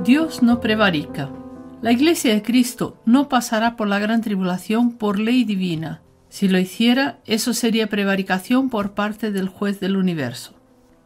Dios no prevarica. La Iglesia de Cristo no pasará por la gran tribulación por ley divina. Si lo hiciera, eso sería prevaricación por parte del juez del universo.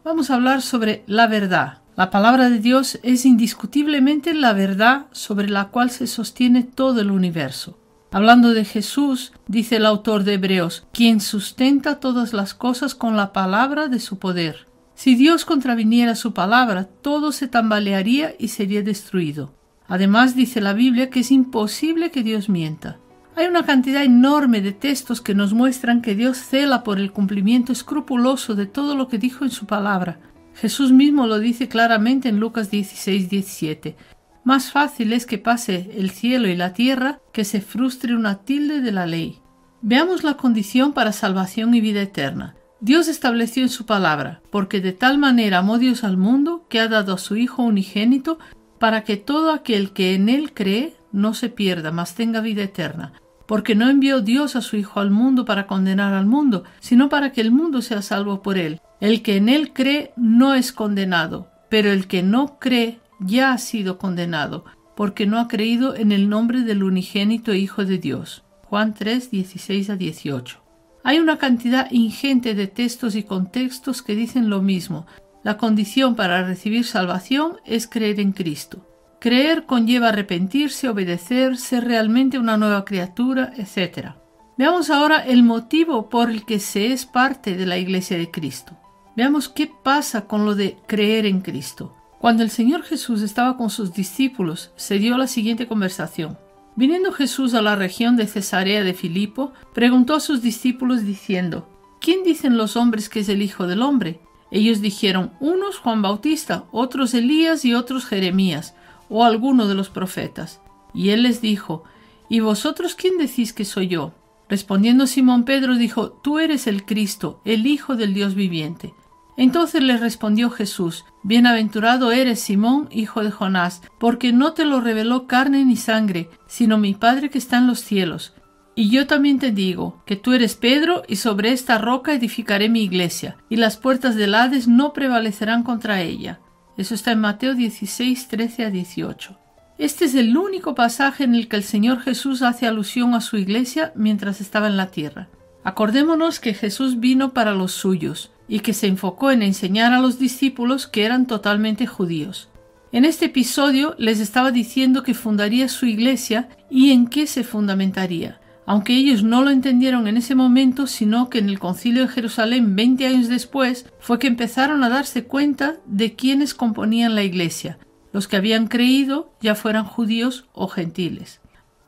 Vamos a hablar sobre la verdad. La palabra de Dios es indiscutiblemente la verdad sobre la cual se sostiene todo el universo. Hablando de Jesús, dice el autor de Hebreos, quien sustenta todas las cosas con la palabra de su poder. Si Dios contraviniera su palabra, todo se tambalearía y sería destruido. Además, dice la Biblia que es imposible que Dios mienta. Hay una cantidad enorme de textos que nos muestran que Dios cela por el cumplimiento escrupuloso de todo lo que dijo en su palabra. Jesús mismo lo dice claramente en Lucas 16:17. Más fácil es que pase el cielo y la tierra que se frustre una tilde de la ley. Veamos la condición para salvación y vida eterna. Dios estableció en su palabra, porque de tal manera amó Dios al mundo que ha dado a su Hijo unigénito para que todo aquel que en él cree no se pierda, mas tenga vida eterna. Porque no envió Dios a su Hijo al mundo para condenar al mundo, sino para que el mundo sea salvo por él. El que en él cree no es condenado, pero el que no cree ya ha sido condenado, porque no ha creído en el nombre del unigénito Hijo de Dios. Juan 3:16-18. Hay una cantidad ingente de textos y contextos que dicen lo mismo. La condición para recibir salvación es creer en Cristo. Creer conlleva arrepentirse, obedecer, ser realmente una nueva criatura, etc. Veamos ahora el motivo por el que se es parte de la Iglesia de Cristo. Veamos qué pasa con lo de creer en Cristo. Cuando el Señor Jesús estaba con sus discípulos, se dio la siguiente conversación. Viniendo Jesús a la región de Cesarea de Filipo, preguntó a sus discípulos diciendo, ¿quién dicen los hombres que es el Hijo del Hombre? Ellos dijeron, unos Juan Bautista, otros Elías y otros Jeremías, o alguno de los profetas. Y él les dijo, ¿y vosotros quién decís que soy yo? Respondiendo Simón Pedro dijo, tú eres el Cristo, el Hijo del Dios viviente. Entonces le respondió Jesús, bienaventurado eres Simón, hijo de Jonás, porque no te lo reveló carne ni sangre, sino mi Padre que está en los cielos. Y yo también te digo, que tú eres Pedro, y sobre esta roca edificaré mi iglesia, y las puertas del Hades no prevalecerán contra ella. Eso está en Mateo 16:13-18. Este es el único pasaje en el que el Señor Jesús hace alusión a su iglesia mientras estaba en la tierra. Acordémonos que Jesús vino para los suyos, y que se enfocó en enseñar a los discípulos que eran totalmente judíos. En este episodio les estaba diciendo que fundaría su iglesia y en qué se fundamentaría, aunque ellos no lo entendieron en ese momento, sino que en el Concilio de Jerusalén 20 años después fue que empezaron a darse cuenta de quiénes componían la iglesia, los que habían creído, ya fueran judíos o gentiles.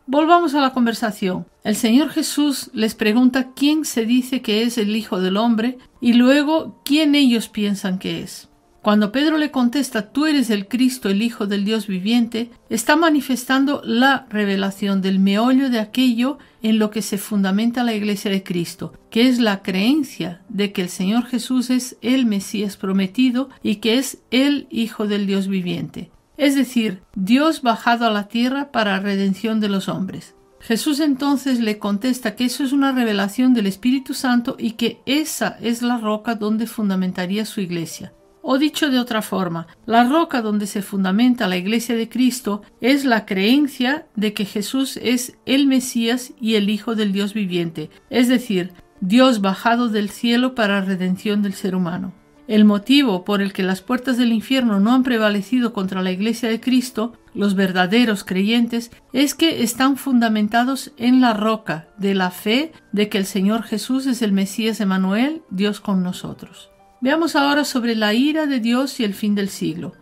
Volvamos a la conversación. El Señor Jesús les pregunta quién se dice que es el Hijo del Hombre y luego quién ellos piensan que es. Cuando Pedro le contesta, tú eres el Cristo, el Hijo del Dios viviente, está manifestando la revelación del meollo de aquello en lo que se fundamenta la Iglesia de Cristo, que es la creencia de que el Señor Jesús es el Mesías prometido y que es el Hijo del Dios viviente. Es decir, Dios bajado a la tierra para redención de los hombres. Jesús entonces le contesta que eso es una revelación del Espíritu Santo y que esa es la roca donde fundamentaría su iglesia. O dicho de otra forma, la roca donde se fundamenta la iglesia de Cristo es la creencia de que Jesús es el Mesías y el Hijo del Dios viviente, es decir, Dios bajado del cielo para redención del ser humano. El motivo por el que las puertas del infierno no han prevalecido contra la Iglesia de Cristo, los verdaderos creyentes, es que están fundamentados en la roca de la fe de que el Señor Jesús es el Mesías Emmanuel, Dios con nosotros. Veamos ahora sobre la ira de Dios y el fin del siglo.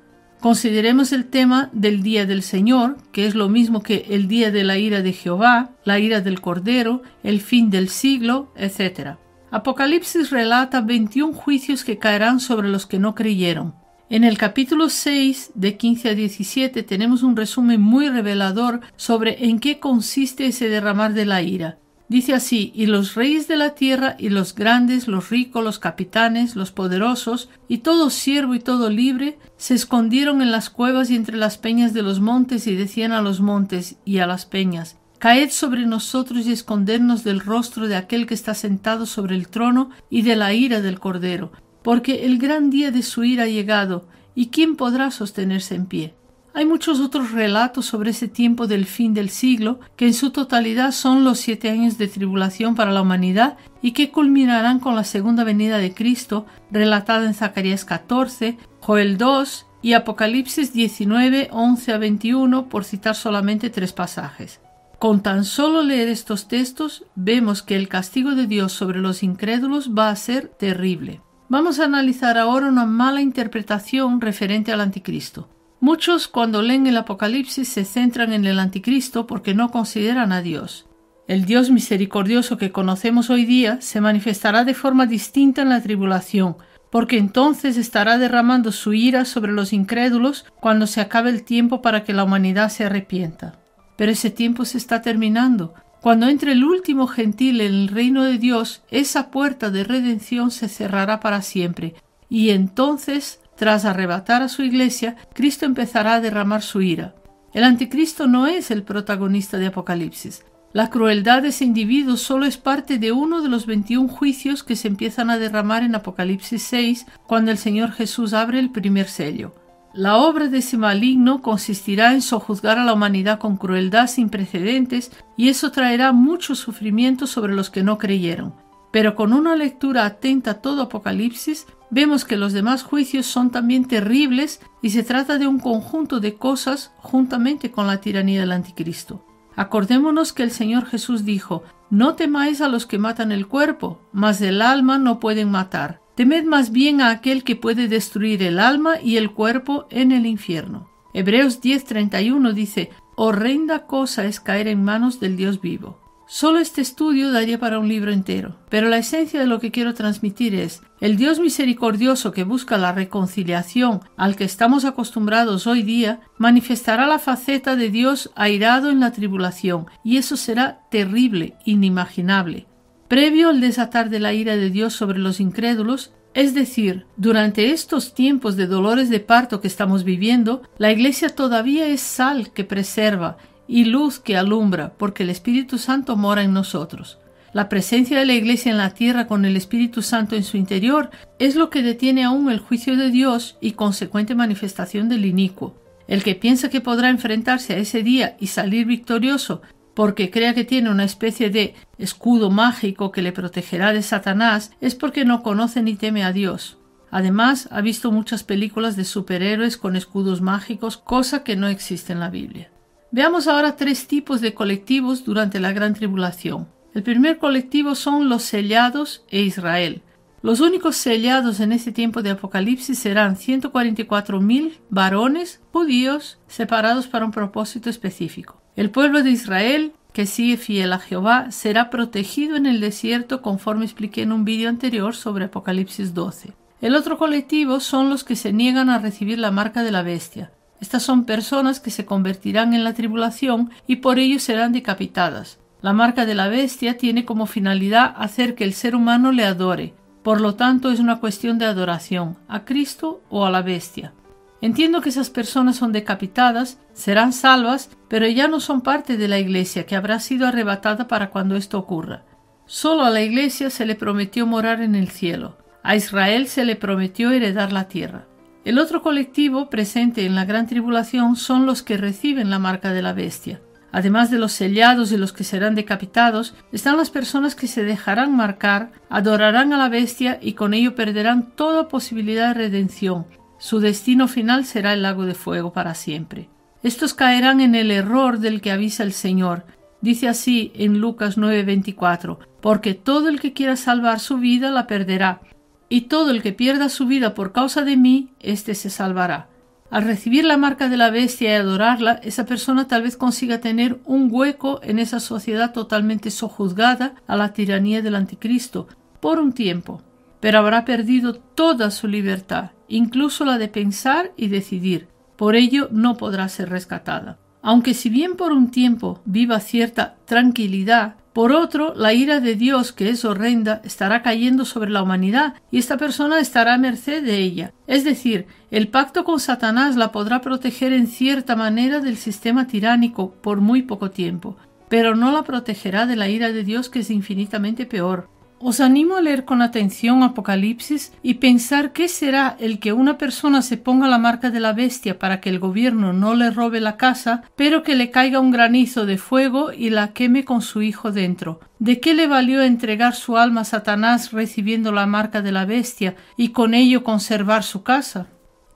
Consideremos el tema del día del Señor, que es lo mismo que el día de la ira de Jehová, la ira del Cordero, el fin del siglo, etc. Apocalipsis relata 21 juicios que caerán sobre los que no creyeron. En el capítulo 6, de 15 a 17, tenemos un resumen muy revelador sobre en qué consiste ese derramar de la ira. Dice así, y los reyes de la tierra, y los grandes, los ricos, los capitanes, los poderosos, y todo siervo y todo libre, se escondieron en las cuevas y entre las peñas de los montes, y decían a los montes y a las peñas, caed sobre nosotros y escondernos del rostro de aquel que está sentado sobre el trono y de la ira del Cordero, porque el gran día de su ira ha llegado, ¿y quién podrá sostenerse en pie? Hay muchos otros relatos sobre ese tiempo del fin del siglo, que en su totalidad son los 7 años de tribulación para la humanidad y que culminarán con la segunda venida de Cristo, relatada en Zacarías 14, Joel 2 y Apocalipsis 19, 11 a 21, por citar solamente 3 pasajes. Con tan solo leer estos textos, vemos que el castigo de Dios sobre los incrédulos va a ser terrible. Vamos a analizar ahora una mala interpretación referente al anticristo. Muchos, cuando leen el Apocalipsis, se centran en el anticristo porque no consideran a Dios. El Dios misericordioso que conocemos hoy día se manifestará de forma distinta en la tribulación, porque entonces estará derramando su ira sobre los incrédulos cuando se acabe el tiempo para que la humanidad se arrepienta. Pero ese tiempo se está terminando. Cuando entre el último gentil en el reino de Dios, esa puerta de redención se cerrará para siempre, y entonces, tras arrebatar a su iglesia, Cristo empezará a derramar su ira. El anticristo no es el protagonista de Apocalipsis. La crueldad de ese individuo solo es parte de uno de los 21 juicios que se empiezan a derramar en Apocalipsis 6, cuando el Señor Jesús abre el primer sello. La obra de ese maligno consistirá en sojuzgar a la humanidad con crueldad sin precedentes, y eso traerá mucho sufrimiento sobre los que no creyeron. Pero con una lectura atenta a todo Apocalipsis, vemos que los demás juicios son también terribles y se trata de un conjunto de cosas juntamente con la tiranía del anticristo. Acordémonos que el Señor Jesús dijo: «No temáis a los que matan el cuerpo, mas el alma no pueden matar. Temed más bien a aquel que puede destruir el alma y el cuerpo en el infierno». Hebreos 10:31 dice: «Horrenda cosa es caer en manos del Dios vivo». Solo este estudio daría para un libro entero, pero la esencia de lo que quiero transmitir es: el Dios misericordioso que busca la reconciliación al que estamos acostumbrados hoy día, manifestará la faceta de Dios airado en la tribulación, y eso será terrible, inimaginable. Previo al desatar de la ira de Dios sobre los incrédulos, es decir, durante estos tiempos de dolores de parto que estamos viviendo, la Iglesia todavía es sal que preserva y luz que alumbra, porque el Espíritu Santo mora en nosotros. La presencia de la Iglesia en la tierra con el Espíritu Santo en su interior es lo que detiene aún el juicio de Dios y consecuente manifestación del inicuo. El que piensa que podrá enfrentarse a ese día y salir victorioso porque crea que tiene una especie de escudo mágico que le protegerá de Satanás es porque no conoce ni teme a Dios. Además, ha visto muchas películas de superhéroes con escudos mágicos, cosa que no existe en la Biblia. Veamos ahora 3 tipos de colectivos durante la Gran Tribulación. El primer colectivo son los sellados e Israel. Los únicos sellados en este tiempo de Apocalipsis serán 144.000 varones judíos separados para un propósito específico. El pueblo de Israel, que sigue fiel a Jehová, será protegido en el desierto, conforme expliqué en un vídeo anterior sobre Apocalipsis 12. El otro colectivo son los que se niegan a recibir la marca de la bestia. Estas son personas que se convertirán en la tribulación y por ello serán decapitadas. La marca de la bestia tiene como finalidad hacer que el ser humano le adore. Por lo tanto, es una cuestión de adoración, a Cristo o a la bestia. Entiendo que esas personas son decapitadas, serán salvas, pero ya no son parte de la Iglesia, que habrá sido arrebatada para cuando esto ocurra. Solo a la Iglesia se le prometió morar en el cielo. A Israel se le prometió heredar la tierra. El otro colectivo presente en la Gran Tribulación son los que reciben la marca de la bestia. Además de los sellados y los que serán decapitados, están las personas que se dejarán marcar, adorarán a la bestia y con ello perderán toda posibilidad de redención. Su destino final será el lago de fuego para siempre. Estos caerán en el error del que avisa el Señor. Dice así en Lucas 9:24: «Porque todo el que quiera salvar su vida la perderá, y todo el que pierda su vida por causa de mí, éste se salvará». Al recibir la marca de la bestia y adorarla, esa persona tal vez consiga tener un hueco en esa sociedad totalmente sojuzgada a la tiranía del anticristo, por un tiempo. Pero habrá perdido toda su libertad, incluso la de pensar y decidir. Por ello no podrá ser rescatada. Aunque si bien por un tiempo viva cierta tranquilidad, por otro, la ira de Dios, que es horrenda, estará cayendo sobre la humanidad y esta persona estará a merced de ella. Es decir, el pacto con Satanás la podrá proteger en cierta manera del sistema tiránico por muy poco tiempo, pero no la protegerá de la ira de Dios, que es infinitamente peor. Os animo a leer con atención Apocalipsis y pensar qué será el que una persona se ponga la marca de la bestia para que el gobierno no le robe la casa, pero que le caiga un granizo de fuego y la queme con su hijo dentro. ¿De qué le valió entregar su alma a Satanás recibiendo la marca de la bestia y con ello conservar su casa?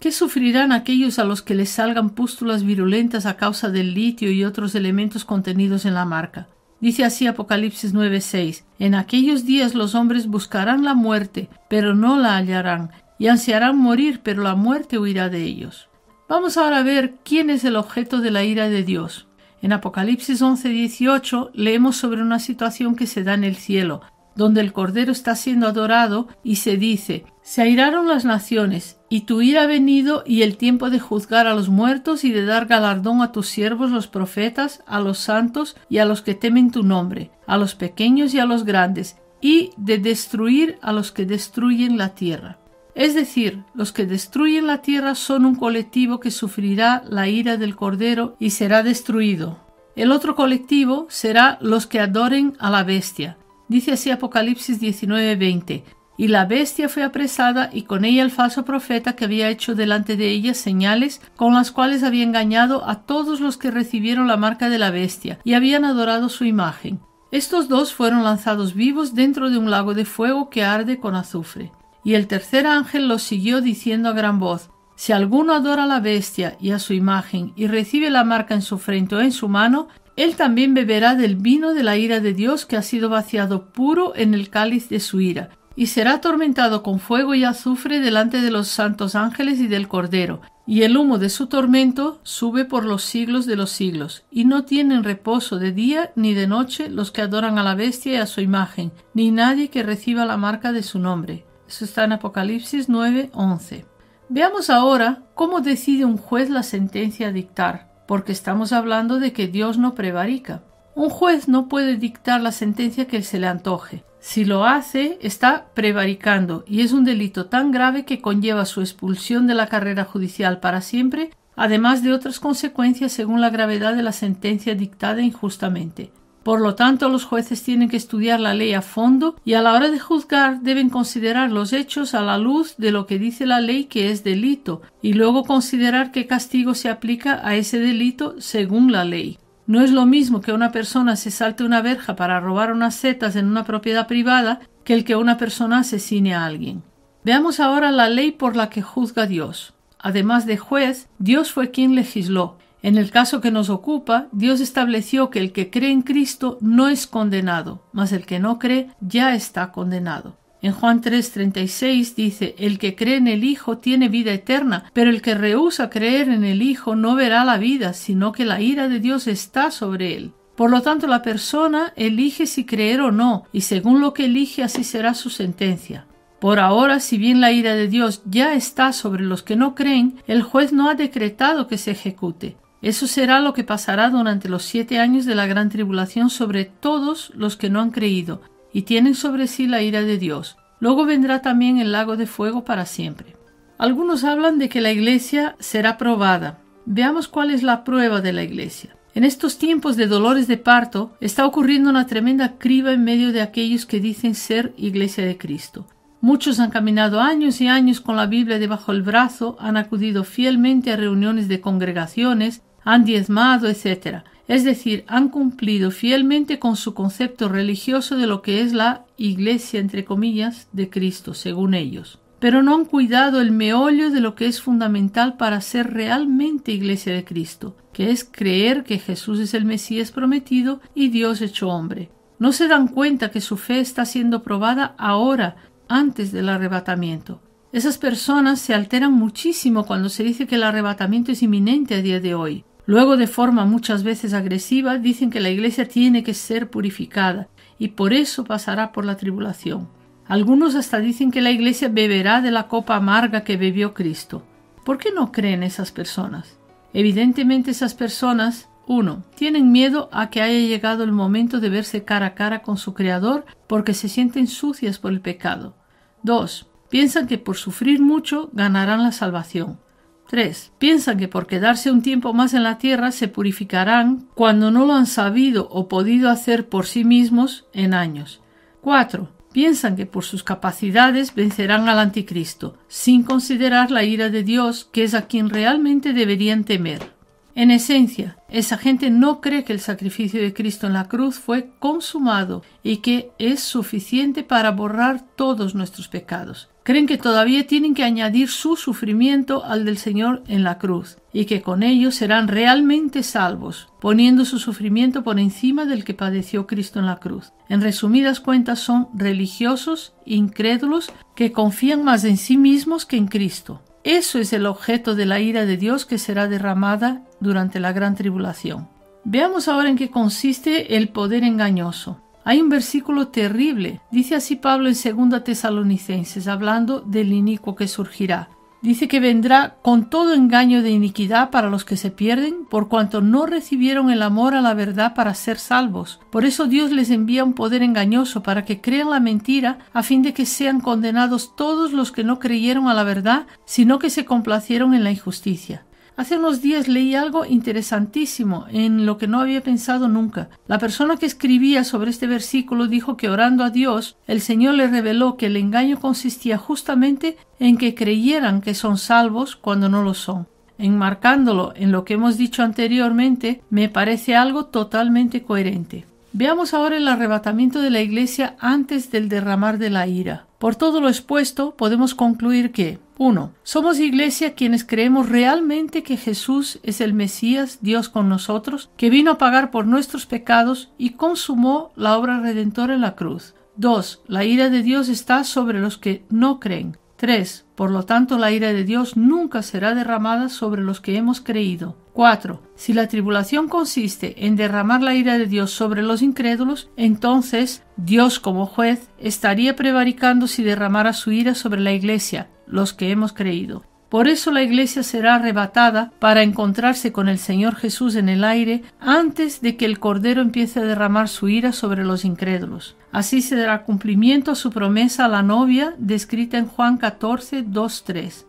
¿Qué sufrirán aquellos a los que les salgan pústulas virulentas a causa del litio y otros elementos contenidos en la marca? Dice así Apocalipsis 9:6: En aquellos días los hombres buscarán la muerte, pero no la hallarán, y ansiarán morir, pero la muerte huirá de ellos. Vamos ahora a ver quién es el objeto de la ira de Dios. En Apocalipsis 11:18 leemos sobre una situación que se da en el cielo, donde el Cordero está siendo adorado y se dice: Se airaron las naciones, y tu ira ha venido, y el tiempo de juzgar a los muertos y de dar galardón a tus siervos los profetas, a los santos y a los que temen tu nombre, a los pequeños y a los grandes, y de destruir a los que destruyen la tierra. Es decir, los que destruyen la tierra son un colectivo que sufrirá la ira del Cordero y será destruido. El otro colectivo será los que adoren a la bestia. Dice así Apocalipsis 19:20: Y la bestia fue apresada, y con ella el falso profeta que había hecho delante de ella señales con las cuales había engañado a todos los que recibieron la marca de la bestia y habían adorado su imagen. Estos dos fueron lanzados vivos dentro de un lago de fuego que arde con azufre. Y el tercer ángel los siguió diciendo a gran voz: Si alguno adora a la bestia y a su imagen y recibe la marca en su frente o en su mano, él también beberá del vino de la ira de Dios que ha sido vaciado puro en el cáliz de su ira, y será atormentado con fuego y azufre delante de los santos ángeles y del Cordero, y el humo de su tormento sube por los siglos de los siglos, y no tienen reposo de día ni de noche los que adoran a la bestia y a su imagen, ni nadie que reciba la marca de su nombre. Eso está en Apocalipsis 9:11. Veamos ahora cómo decide un juez la sentencia a dictar, porque estamos hablando de que Dios no prevarica. Un juez no puede dictar la sentencia que se le antoje. Si lo hace, está prevaricando, y es un delito tan grave que conlleva su expulsión de la carrera judicial para siempre, además de otras consecuencias según la gravedad de la sentencia dictada injustamente. Por lo tanto, los jueces tienen que estudiar la ley a fondo y a la hora de juzgar deben considerar los hechos a la luz de lo que dice la ley que es delito, y luego considerar qué castigo se aplica a ese delito según la ley. No es lo mismo que una persona se salte una verja para robar unas setas en una propiedad privada que el que una persona asesine a alguien. Veamos ahora la ley por la que juzga Dios. Además de juez, Dios fue quien legisló. En el caso que nos ocupa, Dios estableció que el que cree en Cristo no es condenado, mas el que no cree ya está condenado. En Juan 3:36 dice: El que cree en el Hijo tiene vida eterna, pero el que rehúsa creer en el Hijo no verá la vida, sino que la ira de Dios está sobre él. Por lo tanto, la persona elige si creer o no, y según lo que elige así será su sentencia. Por ahora, si bien la ira de Dios ya está sobre los que no creen, el juez no ha decretado que se ejecute. Eso será lo que pasará durante los 7 años de la gran tribulación sobre todos los que no han creído y tienen sobre sí la ira de Dios. Luego vendrá también el lago de fuego para siempre. Algunos hablan de que la iglesia será probada. Veamos cuál es la prueba de la iglesia. En estos tiempos de dolores de parto está ocurriendo una tremenda criba en medio de aquellos que dicen ser Iglesia de Cristo. Muchos han caminado años y años con la Biblia debajo del brazo, han acudido fielmente a reuniones de congregaciones, han diezmado, etc. Es decir, han cumplido fielmente con su concepto religioso de lo que es la Iglesia, entre comillas, de Cristo, según ellos. Pero no han cuidado el meollo de lo que es fundamental para ser realmente Iglesia de Cristo, que es creer que Jesús es el Mesías prometido y Dios hecho hombre. No se dan cuenta que su fe está siendo probada ahora, antes del arrebatamiento. Esas personas se alteran muchísimo cuando se dice que el arrebatamiento es inminente a día de hoy. Luego, de forma muchas veces agresiva, dicen que la iglesia tiene que ser purificada y por eso pasará por la tribulación. Algunos hasta dicen que la iglesia beberá de la copa amarga que bebió Cristo. ¿Por qué no creen esas personas? Evidentemente esas personas, 1. Tienen miedo a que haya llegado el momento de verse cara a cara con su Creador porque se sienten sucias por el pecado. 2. Piensan que por sufrir mucho ganarán la salvación. 3. Piensan que por quedarse un tiempo más en la tierra se purificarán cuando no lo han sabido o podido hacer por sí mismos en años. 4. Piensan que por sus capacidades vencerán al anticristo, sin considerar la ira de Dios, que es a quien realmente deberían temer. En esencia, esa gente no cree que el sacrificio de Cristo en la cruz fue consumado y que es suficiente para borrar todos nuestros pecados. Creen que todavía tienen que añadir su sufrimiento al del Señor en la cruz y que con ello serán realmente salvos, poniendo su sufrimiento por encima del que padeció Cristo en la cruz. En resumidas cuentas, son religiosos, incrédulos, que confían más en sí mismos que en Cristo. Eso es el objeto de la ira de Dios que será derramada durante la gran tribulación. Veamos ahora en qué consiste el poder engañoso. Hay un versículo terrible. Dice así Pablo en 2 Tesalonicenses, hablando del inicuo que surgirá. Dice que vendrá con todo engaño de iniquidad para los que se pierden, por cuanto no recibieron el amor a la verdad para ser salvos. Por eso Dios les envía un poder engañoso para que crean la mentira, a fin de que sean condenados todos los que no creyeron a la verdad, sino que se complacieron en la injusticia. Hace unos días leí algo interesantísimo en lo que no había pensado nunca. La persona que escribía sobre este versículo dijo que orando a Dios, el Señor le reveló que el engaño consistía justamente en que creyeran que son salvos cuando no lo son. Enmarcándolo en lo que hemos dicho anteriormente, me parece algo totalmente coherente. Veamos ahora el arrebatamiento de la Iglesia antes del derramar de la ira. Por todo lo expuesto, podemos concluir que 1. Somos Iglesia quienes creemos realmente que Jesús es el Mesías, Dios con nosotros, que vino a pagar por nuestros pecados y consumó la obra redentora en la cruz. 2. La ira de Dios está sobre los que no creen. 3. Por lo tanto, la ira de Dios nunca será derramada sobre los que hemos creído. 4. Si la tribulación consiste en derramar la ira de Dios sobre los incrédulos, entonces Dios como juez estaría prevaricando si derramara su ira sobre la Iglesia, los que hemos creído. Por eso la Iglesia será arrebatada para encontrarse con el Señor Jesús en el aire antes de que el Cordero empiece a derramar su ira sobre los incrédulos. Así se dará cumplimiento a su promesa a la novia descrita en Juan 14, 2, 3.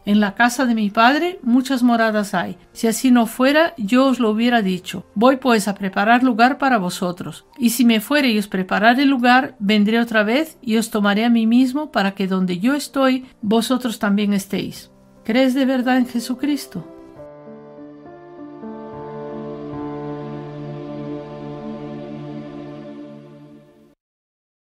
En la casa de mi Padre muchas moradas hay. Si así no fuera, yo os lo hubiera dicho. Voy pues a preparar lugar para vosotros. Y si me fuere y os preparare lugar, vendré otra vez y os tomaré a mí mismo para que donde yo estoy, vosotros también estéis. ¿Crees de verdad en Jesucristo?